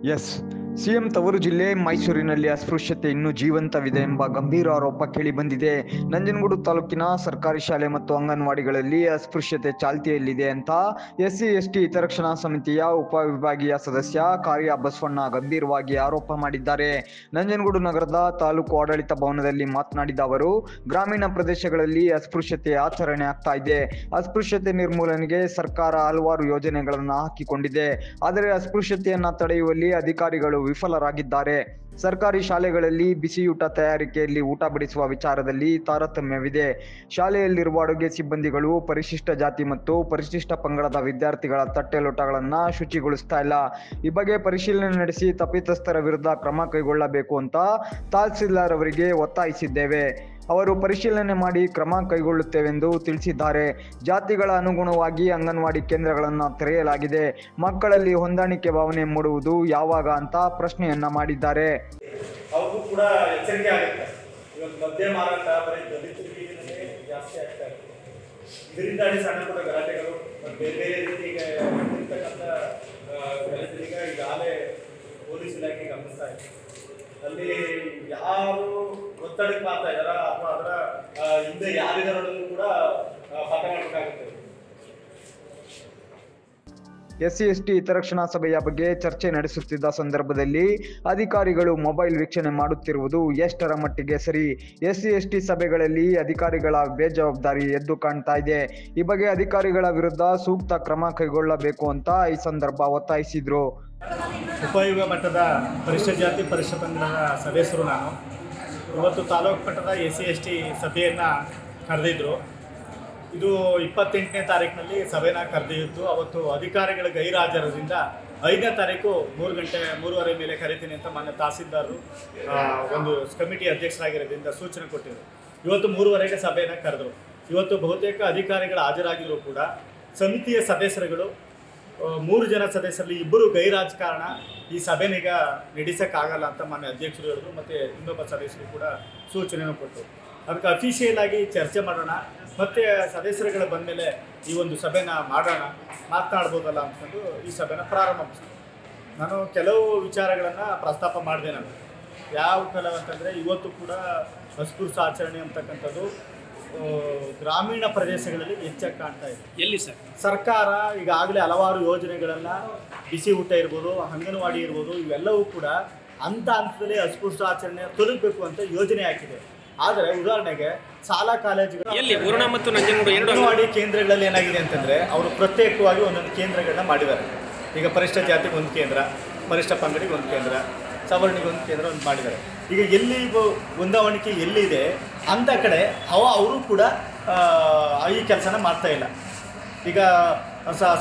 S, CM ತವರು ಜಿಲ್ಲೆ ಮೈಸೂರಿನಲ್ಲಿ ಅಸ್ಪೃಶ್ಯತೆ ಇನ್ನೂ ಜೀವಂತವಿದೆ ಎಂಬ ಗಂಭೀರ ಆರೋಪ ಕೇಳಿಬಂದಿದೆ. ನಂಜನಗೂಡು ತಾಲೂಕಿನ ಸರ್ಕಾರಿ ಶಾಲೆ ಮತ್ತು ಅಂಗನವಾಡಿಗಳಲ್ಲಿ ಅಸ್ಪೃಶ್ಯತೆ ಚಾಲ್ತಿಯಲ್ಲಿದೆ ಅಂತ ಎಸ್ಸಿ/ಎಸ್ಟಿ ಹಿತರಕ್ಷಣಾ ಸಮಿತಿಯ ಉಪವಿಭಾಗೀಯ ಸದಸ್ಯ ಕಾರ್ಯ ಬಸವಣ್ಣ ಗಂಭೀರವಾಗಿ ಆರೋಪ ಮಾಡಿದ್ದಾರೆ. ನಂಜನಗೂಡು ನಗರದ ತಾಲೂಕು ಆಡಳಿತ ಭವನದಲ್ಲಿ ಮಾತನಾಡಿದ ಅವರು, ಗ್ರಾಮೀಣ ಪ್ರದೇಶಗಳಲ್ಲಿ ಅಸ್ಪೃಶ್ಯತೆ ಆಚರಣೆ ಆಗ್ತಾ ಇದೆ. ಅಸ್ಪೃಶ್ಯತೆ ನಿರ್ಮೂಲನೆಗೆ ಸರ್ಕಾರ ಹಲವಾರು ಯೋಜನೆಗಳನ್ನು ಹಾಕಿಕೊಂಡಿದೆ. ಆದರೆ ಅಸ್ಪೃಶ್ಯತೆಯನ್ನ ತಡೆಯುವಲ್ಲಿ ಅಧಿಕಾರಿಗಳು ವಿಫಲರಾಗಿದ್ದಾರೆ. ಸರ್ಕಾರಿ ಶಾಲೆಗಳಲ್ಲಿ ಬಿಸಿಯೂಟ ತಯಾರಿಕೆಯಲ್ಲಿ ಊಟ ಬಡಿಸುವ ವಿಚಾರದಲ್ಲಿ ತಾರತಮ್ಯವಿದೆ. ಶಾಲೆಯಲ್ಲಿರುವ ಅಡುಗೆ ಸಿಬ್ಬಂದಿಗಳು ಪರಿಶಿಷ್ಟ ಜಾತಿ ಮತ್ತು ಪರಿಶಿಷ್ಟ ಪಂಗಡದ ವಿದ್ಯಾರ್ಥಿಗಳ ತಟ್ಟೆ ಲೋಟಗಳನ್ನು ಶುಚಿಗೊಳಿಸ್ತಾ ಇಲ್ಲ. ಈ ಬಗ್ಗೆ ಪರಿಶೀಲನೆ ನಡೆಸಿ ತಪ್ಪಿತಸ್ಥರ ವಿರುದ್ಧ ಕ್ರಮ ಕೈಗೊಳ್ಳಬೇಕು ಅಂತ ತಹಸೀಲ್ದಾರ್ ಅವರಿಗೆ ಒತ್ತಾಯಿಸಿದ್ದೇವೆ. ಅವರು ಪರಿಶೀಲನೆ ಮಾಡಿ ಕ್ರಮ ಕೈಗೊಳ್ಳುತ್ತೇವೆಂದು ತಿಳಿಸಿದ್ದಾರೆ. ಜಾತಿಗಳ ಅನುಗುಣವಾಗಿ ಅಂಗನವಾಡಿ ಕೇಂದ್ರಗಳನ್ನು ತೆರೆಯಲಾಗಿದೆ. ಮಕ್ಕಳಲ್ಲಿ ಹೊಂದಾಣಿಕೆ ಭಾವನೆ ಮೂಡುವುದು ಯಾವಾಗ ಅಂತ ಪ್ರಶ್ನೆಯನ್ನ ಮಾಡಿದ್ದಾರೆ. ಅವ್ರಿಗೂ ಕೂಡ ಎಚ್ಚರಿಕೆ ಆಗುತ್ತೆ. ಇವತ್ತು ಮದ್ಯ ಮಾರಾಟ ಬರೀ ದಲಿತರಿಗೆ ಜಾಸ್ತಿ ಆಗ್ತಾ ಇದೆ. ಇದರಿಂದಾಗಿ ಸಣ್ಣ ಪುಟ್ಟ ಗಲಾಟೆಗಳು ಬೇರೆ ಬೇರೆ ರೀತಿಗೆ ಇರ್ತಕ್ಕಂಥ ಗಲಾಟೆಗ ಈಗಾಗಲೇ ಪೊಲೀಸ್ ಇಲಾಖೆ ಗಮನಿಸ್ತಾ ಇದೆ. ಅಲ್ಲಿ ಯಾರು ಒತ್ತಡಕ್ಕೆ ಮಾಡ್ತಾ ಇದಾರ ಅಥವಾ ಅದರ ಹಿಂದೆ ಯಾರಿದಾರೋದನ್ನು ಕೂಡ ಪತ್ತೆ ಮಾಡಬೇಕಾಗುತ್ತೆ. ಎಸ್ಸಿ/ಎಸ್ಟಿ ಹಿತರಕ್ಷಣಾ ಸಭೆಯ ಬಗ್ಗೆ ಚರ್ಚೆ ನಡೆಸುತ್ತಿದ್ದ ಸಂದರ್ಭದಲ್ಲಿ ಅಧಿಕಾರಿಗಳು ಮೊಬೈಲ್ ವೀಕ್ಷಣೆ ಮಾಡುತ್ತಿರುವುದು ಎಷ್ಟರ ಮಟ್ಟಿಗೆ ಸರಿ? ಎಸ್ಸಿ/ಎಸ್ಟಿ ಸಭೆಗಳಲ್ಲಿ ಅಧಿಕಾರಿಗಳ ಬೇಜವಾಬ್ದಾರಿ ಎದ್ದು ಕಾಣ್ತಾ ಇದೆ. ಈ ಬಗ್ಗೆ ಅಧಿಕಾರಿಗಳ ವಿರುದ್ಧ ಸೂಕ್ತ ಕ್ರಮ ಕೈಗೊಳ್ಳಬೇಕು ಅಂತ ಈ ಸಂದರ್ಭ ಒತ್ತಾಯಿಸಿದ್ರು. ಉಪಯುಗ ಮಟ್ಟದ ಪರಿಶಿಷ್ಟ ಜಾತಿ ಪರಿಶಿಷ್ಟ ಪಂಗಡದ ಸದಸ್ಯರು ನಾನು ಇವತ್ತು ತಾಲೂಕು ಮಟ್ಟದ ಎಸ್ಸಿ/ಎಸ್ಟಿ ಸಭೆಯನ್ನು ಕರೆದಿದ್ದರು. ಇದು 28ನೇ ತಾರೀಕಿನಲ್ಲಿ ಸಭೆನ ಕರೆದಿದ್ದು. ಅವತ್ತು ಅಧಿಕಾರಿಗಳ ಗೈರಾಜರದಿಂದ 5ನೇ ತಾರೀಕು 3:30 ಮೇಲೆ ಕರಿತೀನಿ ಅಂತ ಮಾನ್ಯ ತಹಸೀಲ್ದಾರರು ಒಂದು ಕಮಿಟಿ ಅಧ್ಯಕ್ಷರಾಗಿರೋದ್ರಿಂದ ಸೂಚನೆ ಕೊಟ್ಟಿದ್ದರು. ಇವತ್ತು 3:30ಗೆ ಸಭೆಯನ್ನು ಕರೆದರು. ಇವತ್ತು ಬಹುತೇಕ ಅಧಿಕಾರಿಗಳು ಹಾಜರಾಗಿದ್ದರೂ ಕೂಡ ಸಮಿತಿಯ ಸದಸ್ಯರುಗಳು 3 ಜನ ಸದಸ್ಯರಲ್ಲಿ 2 ಗೈರಾಜಕಾರಣ ಈ ಸಭೆನೀಗ ನಡೆಸೋಕ್ಕಾಗಲ್ಲ ಅಂತ ಮಾನ್ಯ ಅಧ್ಯಕ್ಷರು ಹೇಳಿದ್ರು. ಮತ್ತು ಇನ್ನೊಬ್ಬ ಸದಸ್ಯರು ಕೂಡ ಸೂಚನೆಯನ್ನು ಕೊಟ್ಟರು. ಅದಕ್ಕೆ ಅಫಿಷಿಯಲ್ ಆಗಿ ಚರ್ಚೆ ಮಾಡೋಣ, ಮತ್ತು ಸದಸ್ಯರುಗಳು ಬಂದ ಮೇಲೆ ಈ ಒಂದು ಸಭೆನ ಮಾಡೋಣ, ಮಾತನಾಡ್ಬೋದಲ್ಲ ಅಂದ್ಕೊಂಡು ಈ ಸಭೆನ ಪ್ರಾರಂಭಿಸ್ತೀನಿ. ನಾನು ಕೆಲವು ವಿಚಾರಗಳನ್ನು ಪ್ರಸ್ತಾಪ ಮಾಡಿದೆ. ನಾನು ಕೆಲವು ಅಂತಂದರೆ, ಇವತ್ತು ಕೂಡ ಅಸ್ಪೃಶ್ಯ ಆಚರಣೆ ಅಂತಕ್ಕಂಥದ್ದು ಗ್ರಾಮೀಣ ಪ್ರದೇಶಗಳಲ್ಲಿ ಹೆಚ್ಚಾಗಿ ಕಾಣ್ತಾ ಇದೆ. ಎಲ್ಲಿ ಸರ್? ಸರ್ಕಾರ ಈಗಾಗಲೇ ಹಲವಾರು ಯೋಜನೆಗಳನ್ನು, ಬಿಸಿ ಊಟ ಇರ್ಬೋದು, ಅಂಗನವಾಡಿ ಇರ್ಬೋದು, ಇವೆಲ್ಲವೂ ಕೂಡ ಹಂತದಲ್ಲಿ ಅಸ್ಪೃಶ್ಯ ಆಚರಣೆ ತೊಲಗಬೇಕು ಅಂತ ಯೋಜನೆ ಹಾಕಿದೆ. ಆದರೆ ಉದಾಹರಣೆಗೆ ಶಾಲಾ ಕಾಲೇಜುಗಳು ಮತ್ತು ನಂಜನಗೂಡು ಅಂಗನವಾಡಿ ಕೇಂದ್ರಗಳಲ್ಲಿ ಏನಾಗಿದೆ ಅಂತಂದರೆ, ಅವರು ಪ್ರತ್ಯೇಕವಾಗಿ ಒಂದೊಂದು ಕೇಂದ್ರಗಳನ್ನ ಮಾಡಿದ್ದಾರೆ. ಈಗ ಪರಿಶಿಷ್ಟ ಜಾತಿಗೆ ಒಂದು ಕೇಂದ್ರ, ಪರಿಶಿಷ್ಟ ಪಂಗಡಿಗೆ ಒಂದು ಕೇಂದ್ರ, ಸವರ್ಣಿಗೆ ಒಂದು ಕೇಂದ್ರ ಒಂದು ಮಾಡಿದ್ದಾರೆ. ಈಗ ಎಲ್ಲಿ ಹೊಂದಾವಣಿಕೆ ಎಲ್ಲಿದೆ ಅಂಥ ಕಡೆ ಅವರು ಕೂಡ ಈ ಕೆಲಸನ ಮಾಡ್ತಾ ಇಲ್ಲ. ಈಗ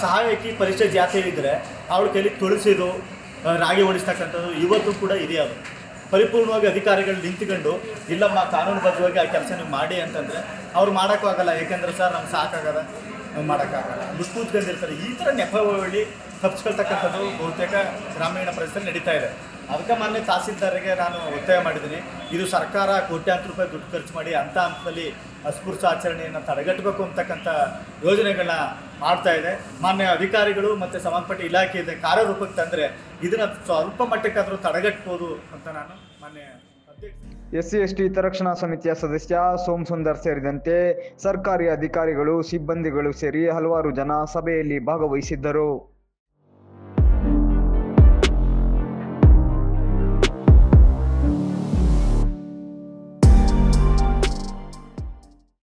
ಸಹಾಯಕಿ ಪರಿಶಿಷ್ಟ ಜಾತಿ ಇದ್ದರೆ ಅವಳ ಕೈಲಿ ತುಳಸಿದು, ರಾಗಿ ಓಡಿಸ್ತಕ್ಕಂಥದ್ದು ಇವತ್ತು ಕೂಡ ಇದೆ. ಅದು ಪರಿಪೂರ್ಣವಾಗಿ ಅಧಿಕಾರಿಗಳು ನಿಂತ್ಕೊಂಡು ಇಲ್ಲಮ್ಮ ಕಾನೂನುಬದ್ಧವಾಗಿ ಆ ಕೆಲಸ ನೀವು ಮಾಡಿ ಅಂತಂದರೆ ಅವ್ರು ಮಾಡೋಕ್ಕಾಗಲ್ಲ. ಏಕೆಂದರೆ ಸರ್ ನಮ್ಗೆ ಸಾಕಾಗಲ್ಲ, ನಾವು ಮಾಡೋಕ್ಕಾಗಲ್ಲ, ದುಡ್ಡು ಕೂತ್ಕೊಂಡಿರ್ತಾರೆ. ಈ ಥರ ನೆಪವಳಿ ತಪ್ಪಿಸ್ಕೊಳ್ತಕ್ಕಂಥದ್ದು ಬಹುತೇಕ ಗ್ರಾಮೀಣ ಪ್ರದೇಶದಲ್ಲಿ ನಡೀತಾ ಇದೆ. ಅದಕ್ಕೆ ಮಾನ್ಯ ತಹಸೀಲ್ದಾರಿಗೆ ನಾನು ಒತ್ತಾಯ ಮಾಡಿದ್ದೀನಿ. ಇದು ಸರ್ಕಾರ ಕೋಟ್ಯಾಂತರ ರೂಪಾಯಿ ದುಡ್ಡು ಖರ್ಚು ಮಾಡಿ ಹಂತದಲ್ಲಿ ಅಸ್ಪೃಶ್ಯ ಆಚರಣೆಯನ್ನು ತಡೆಗಟ್ಟಬೇಕು ಅಂತಕ್ಕಂಥ ಯೋಜನೆಗಳನ್ನ ಮಾಡ್ತಾ ಇದೆ. ಮಾನ್ಯ ಅಧಿಕಾರಿಗಳು ಮತ್ತು ಸಂಬಂಧಪಟ್ಟ ಇಲಾಖೆಯಿಂದ ಕಾರ್ಯರೂಪಕ್ಕೆ ತಂದರೆ ಇದನ್ನು ಸ್ವಲ್ಪ ಮಟ್ಟಕ್ಕಾದರೂ ತಡೆಗಟ್ಬೋದು ಅಂತ ನಾನು ಮಾನ್ಯ ಅಧ್ಯಕ್ಷ ಎಸ್ಸಿ/ಎಸ್ಟಿ ಹಿತರಕ್ಷಣಾ ಸಮಿತಿಯ ಸದಸ್ಯ ಸೋಮಸುಂದರ್ ಸೇರಿದಂತೆ ಸರ್ಕಾರಿ ಅಧಿಕಾರಿಗಳು, ಸಿಬ್ಬಂದಿಗಳು ಸೇರಿ ಹಲವಾರು ಜನ ಸಭೆಯಲ್ಲಿ ಭಾಗವಹಿಸಿದ್ದರು.